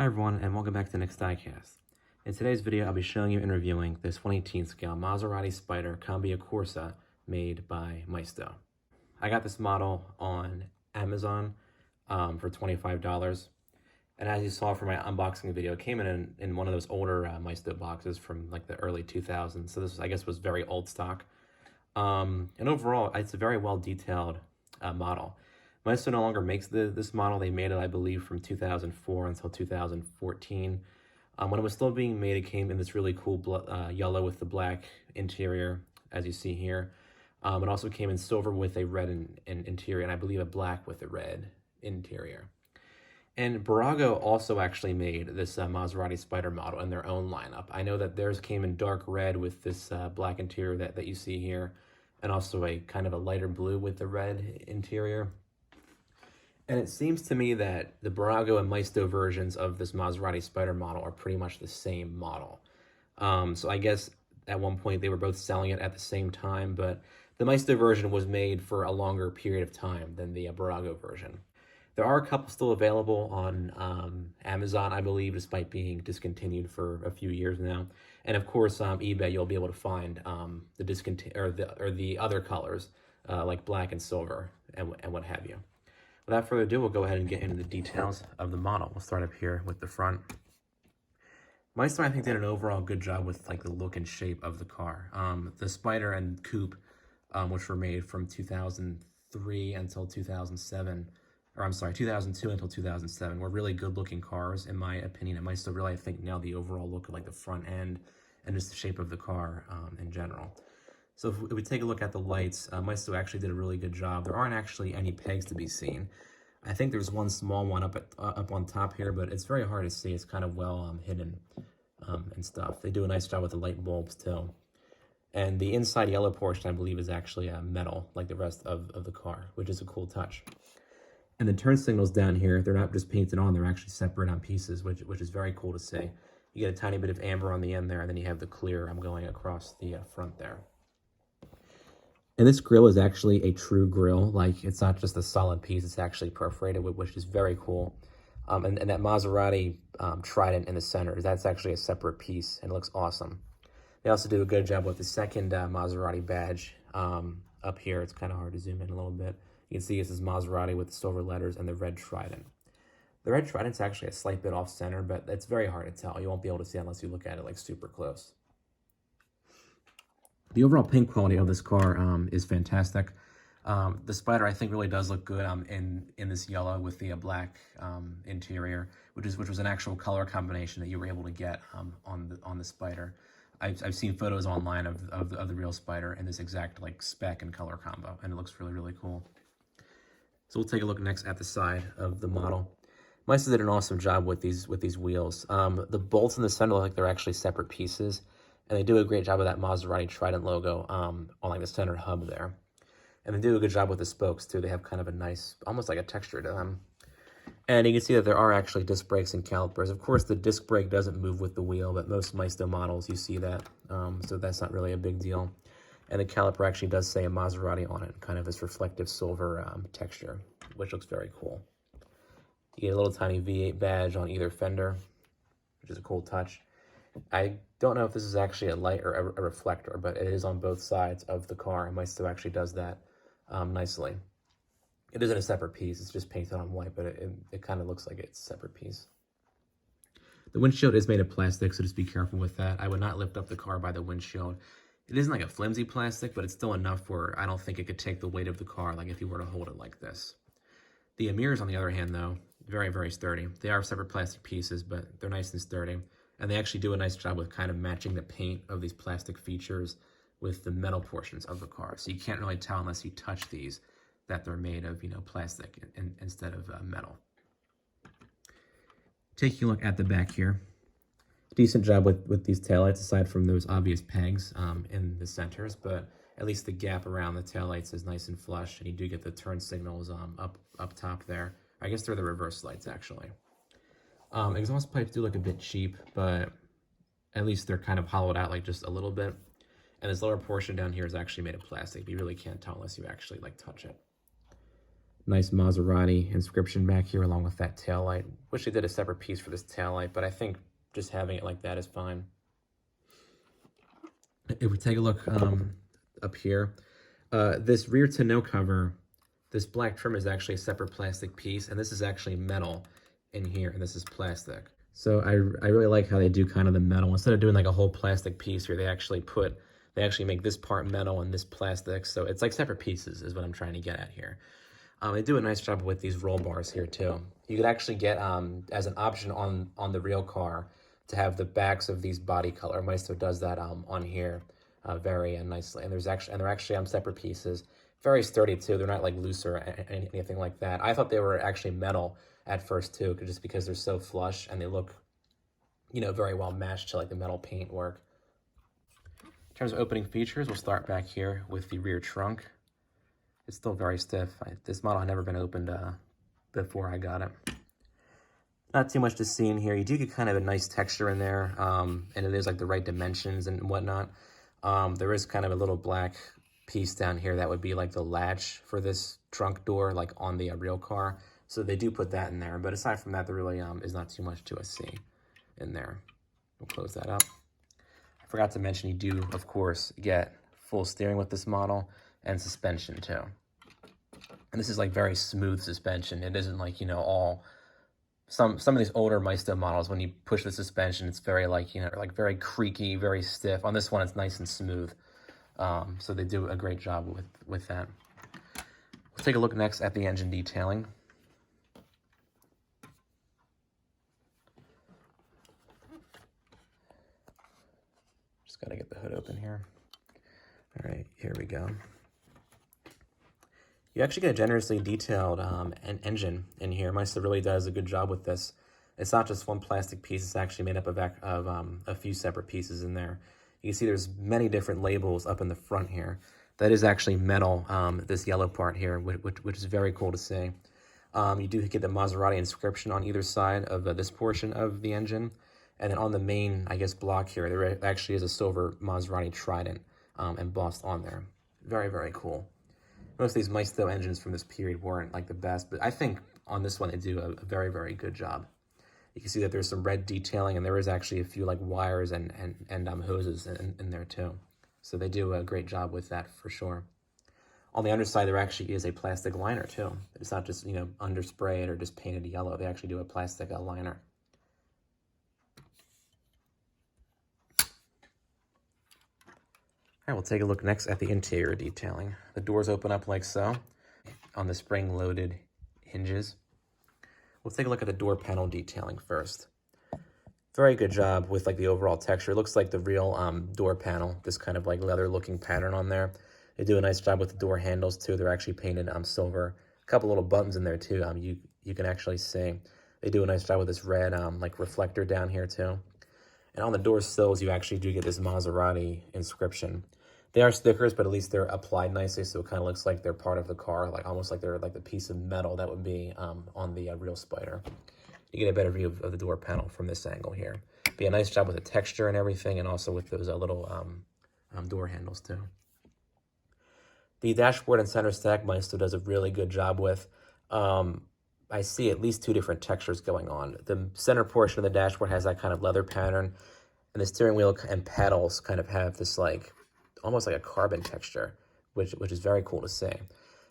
Hi everyone, and welcome back to the next diecast. In today's video, I'll be showing you and reviewing this 1/18 scale Maserati Spyder Cambio Corsa made by Maisto. I got this model on Amazon for $25, and as you saw from my unboxing video, it came in one of those older Maisto boxes from like the early 2000s. So this, I guess, was very old stock. And overall, it's a very well detailed model. Maisto no longer makes this model. They made it, I believe, from 2004 until 2014. When it was still being made, it came in this really cool yellow with the black interior, as you see here. It also came in silver with a red interior, and I believe a black with a red interior. And Barago also actually made this Maserati Spyder model in their own lineup. I know that theirs came in dark red with this black interior that you see here, and also a kind of a lighter blue with the red interior. And it seems to me that the Barago and Maisto versions of this Maserati Spyder model are pretty much the same model. So I guess at one point they were both selling it at the same time, but the Maisto version was made for a longer period of time than the Barago version. There are a couple still available on Amazon, I believe, despite being discontinued for a few years now. And of course, eBay, you'll be able to find the other colors like black and silver and what have you. Without further ado, we'll go ahead and get into the details of the model. We'll start up here with the front. Maisto, I think, did an overall good job with like the look and shape of the car. The Spyder and Coupe, which were made from 2003 until 2007, or I'm sorry, 2002 until 2007, were really good-looking cars, in my opinion. And Maisto really, I think, nailed the overall look of like the front end and just the shape of the car in general. So if we take a look at the lights, Maisto actually did a really good job. There aren't actually any pegs to be seen. I think there's one small one up on top here, but it's very hard to see. It's kind of well hidden and stuff. They do a nice job with the light bulbs too. And the inside yellow portion, I believe, is actually metal, like the rest of the car, which is a cool touch. And the turn signals down here, they're not just painted on, they're actually separate on pieces, which is very cool to see. You get a tiny bit of amber on the end there, and then you have the clear going across the front there. And this grill is actually a true grill. Like, it's not just a solid piece, it's actually perforated, which is very cool. And that Maserati trident in the center, that's actually a separate piece, and it looks awesome. They also do a good job with the second Maserati badge up here. It's kind of hard to zoom in a little bit. You can see this is Maserati with the silver letters and the red trident. The red trident's actually a slight bit off center, but it's very hard to tell. You won't be able to see it unless you look at it like super close. The overall paint quality of this car is fantastic. The Spyder, I think, really does look good in this yellow with the black interior, which was an actual color combination that you were able to get on the Spyder. I've seen photos online of the real Spyder in this exact like spec and color combo, and it looks really, really cool. So we'll take a look next at the side of the model. Maisto did an awesome job with these wheels. The bolts in the center look like they're actually separate pieces. And they do a great job of that Maserati Trident logo on like the center hub there. And they do a good job with the spokes too. They have kind of a nice, almost like a texture to them. And you can see that there are actually disc brakes and calipers. Of course, the disc brake doesn't move with the wheel, but most Maisto models, you see that. So that's not really a big deal. And the caliper actually does say a Maserati on it, kind of this reflective silver texture, which looks very cool. You get a little tiny V8 badge on either fender, which is a cool touch. I don't know if this is actually a light or a reflector, but it is on both sides of the car, and Maisto actually does that nicely. It isn't a separate piece, it's just painted on white, but it kind of looks like it's a separate piece. The windshield is made of plastic, so just be careful with that. I would not lift up the car by the windshield. It isn't like a flimsy plastic, but it's still enough where I don't think it could take the weight of the car, like if you were to hold it like this. The mirrors, on the other hand, though, very, very sturdy. They are separate plastic pieces, but they're nice and sturdy. And they actually do a nice job with kind of matching the paint of these plastic features with the metal portions of the car. So you can't really tell unless you touch these that they're made of, plastic instead of metal. Taking a look at the back here. Decent job with these taillights, aside from those obvious pegs in the centers, but at least the gap around the taillights is nice and flush, and you do get the turn signals up top there. I guess they're the reverse lights, actually. Exhaust pipes do look a bit cheap, but at least they're kind of hollowed out like just a little bit. And this lower portion down here is actually made of plastic, but you really can't tell unless you actually like touch it. Nice Maserati inscription back here along with that taillight. Wish they did a separate piece for this taillight, but I think just having it like that is fine. If we take a look up here, this rear tonneau cover, this black trim is actually a separate plastic piece, and this is actually metal in here, and this is plastic. So I really like how they do kind of the metal. Instead of doing like a whole plastic piece here, they actually make this part metal and this plastic. So it's like separate pieces is what I'm trying to get at here. They do a nice job with these roll bars here too. You could actually get, as an option on the real car, to have the backs of these body color. Maisto does that on here very nicely. And they're actually on separate pieces. Very sturdy too. They're not like loose or anything like that. I thought they were actually metal at first too, just because they're so flush and they look, you know, very well matched to like the metal paint work. In terms of opening features, we'll start back here with the rear trunk. It's still very stiff. This model had never been opened before I got it. Not too much to see in here. You do get kind of a nice texture in there, and it is like the right dimensions and whatnot. There is kind of a little black piece down here that would be like the latch for this trunk door, like on the real car. So they do put that in there. But aside from that, there really is not too much to see in there. We'll close that up. I forgot to mention you do, of course, get full steering with this model and suspension too. And this is like very smooth suspension. It isn't like, you know, all some of these older Maisto models, when you push the suspension, it's very like, you know, like very creaky, very stiff. On this one, it's nice and smooth. So they do a great job with that. We'll take a look next at the engine detailing. Just got to get the hood open here. All right, here we go. You actually get a generously detailed an engine in here. Maisto really does a good job with this. It's not just one plastic piece. It's actually made up of a few separate pieces in there. You can see there's many different labels up in the front here. That is actually metal, this yellow part here, which is very cool to see. You do get the Maserati inscription on either side of this portion of the engine. And then on the main, I guess, block here, there actually is a silver Maserati trident embossed on there. Very, very cool. Most of these Maisto engines from this period weren't like the best, but I think on this one they do a very, very good job. You can see that there's some red detailing, and there is actually a few like wires and hoses in there too. So they do a great job with that for sure. On the underside, there actually is a plastic liner too. It's not just, you know, undersprayed or just painted yellow. They actually do a plastic liner. All right, we'll take a look next at the interior detailing. The doors open up like so on the spring-loaded hinges. We'll take a look at the door panel detailing first. Very good job with like the overall texture. It looks like the real door panel, this kind of like leather-looking pattern on there. They do a nice job with the door handles too. They're actually painted silver. A couple little buttons in there too. You can actually see. They do a nice job with this red like reflector down here too. And on the door sills, you actually do get this Maserati inscription. They are stickers, but at least they're applied nicely, so it kind of looks like they're part of the car, like almost like they're like the piece of metal that would be on the real Spyder. You get a better view of the door panel from this angle here. Be a nice job with the texture and everything, and also with those little door handles too. The dashboard and center stack, Maisto does a really good job with. I see at least two different textures going on. The center portion of the dashboard has that kind of leather pattern, and the steering wheel and pedals kind of have this like almost like a carbon texture, which is very cool to see.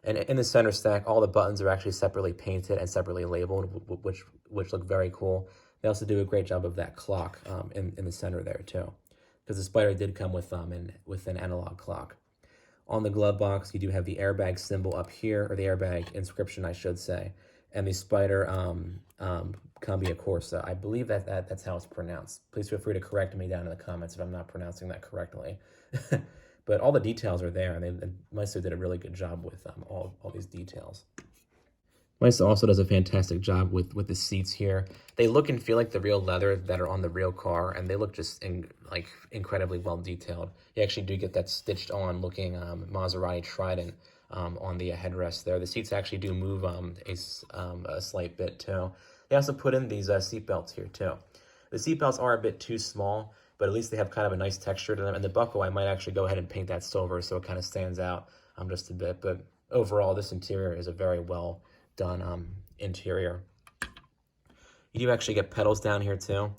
And in the center stack, all the buttons are actually separately painted and separately labeled, which look very cool. They also do a great job of that clock in the center there too, because the Spyder did come with an analog clock. On the glove box, you do have the airbag symbol up here, or the airbag inscription, I should say, and the Spyder Cambia Corsa. I believe that's how it's pronounced. Please feel free to correct me down in the comments if I'm not pronouncing that correctly. But all the details are there, and Maisto did a really good job with all these details. Maisto also does a fantastic job with the seats here. They look and feel like the real leather that are on the real car, and they look just incredibly well detailed. You actually do get that stitched on looking Maserati trident on the headrest there. The seats actually do move a slight bit too. They also put in these seat belts here too. The seat belts are a bit too small, but at least they have kind of a nice texture to them. And the buckle, I might actually go ahead and paint that silver so it kind of stands out just a bit. But overall, this interior is a very well done interior. You do actually get pedals down here too.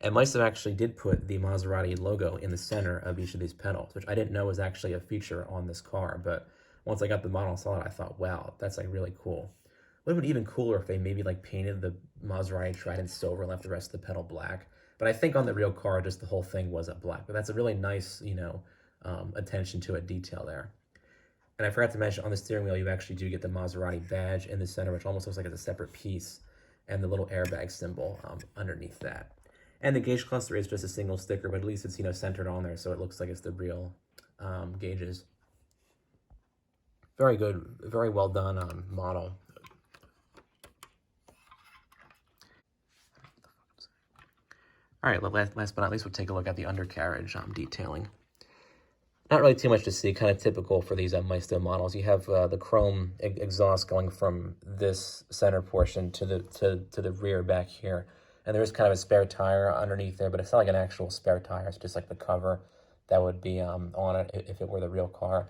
And Maisto actually did put the Maserati logo in the center of each of these pedals, which I didn't know was actually a feature on this car. But once I got the model and saw it, I thought, wow, that's like really cool. Would have been even cooler if they maybe like painted the Maserati Trident silver and left the rest of the pedal black. But I think on the real car, just the whole thing was a black. But that's a really nice, attention to a detail there. And I forgot to mention, on the steering wheel, you actually do get the Maserati badge in the center, which almost looks like it's a separate piece, and the little airbag symbol underneath that. And the gauge cluster is just a single sticker, but at least it's, centered on there, so it looks like it's the real gauges. Very good, very well done model. All right, last but not least, we'll take a look at the undercarriage detailing. Not really too much to see, kind of typical for these Maisto models. You have the chrome exhaust going from this center portion to the rear back here. And there is kind of a spare tire underneath there, but it's not like an actual spare tire. It's just like the cover that would be on it if it were the real car.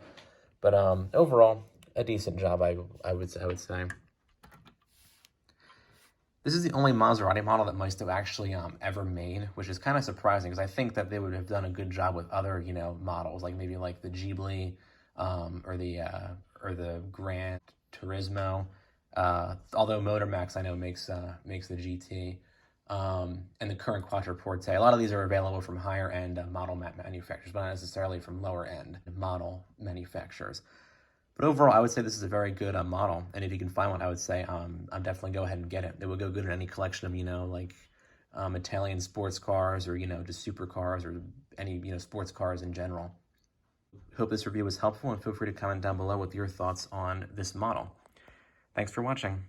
But overall, a decent job, I would say. This is the only Maserati model that Maisto actually ever made, which is kind of surprising because I think that they would have done a good job with other models, like maybe like the Ghibli or the Granturismo. Although Motormax I know makes the GT. And the current Quattroporte. A lot of these are available from higher end model manufacturers, but not necessarily from lower end model manufacturers. But overall, I would say this is a very good model, and if you can find one, I would say I'd definitely go ahead and get it. It would go good in any collection of Italian sports cars or just supercars or any sports cars in general. Hope this review was helpful, and feel free to comment down below with your thoughts on this model. Thanks for watching.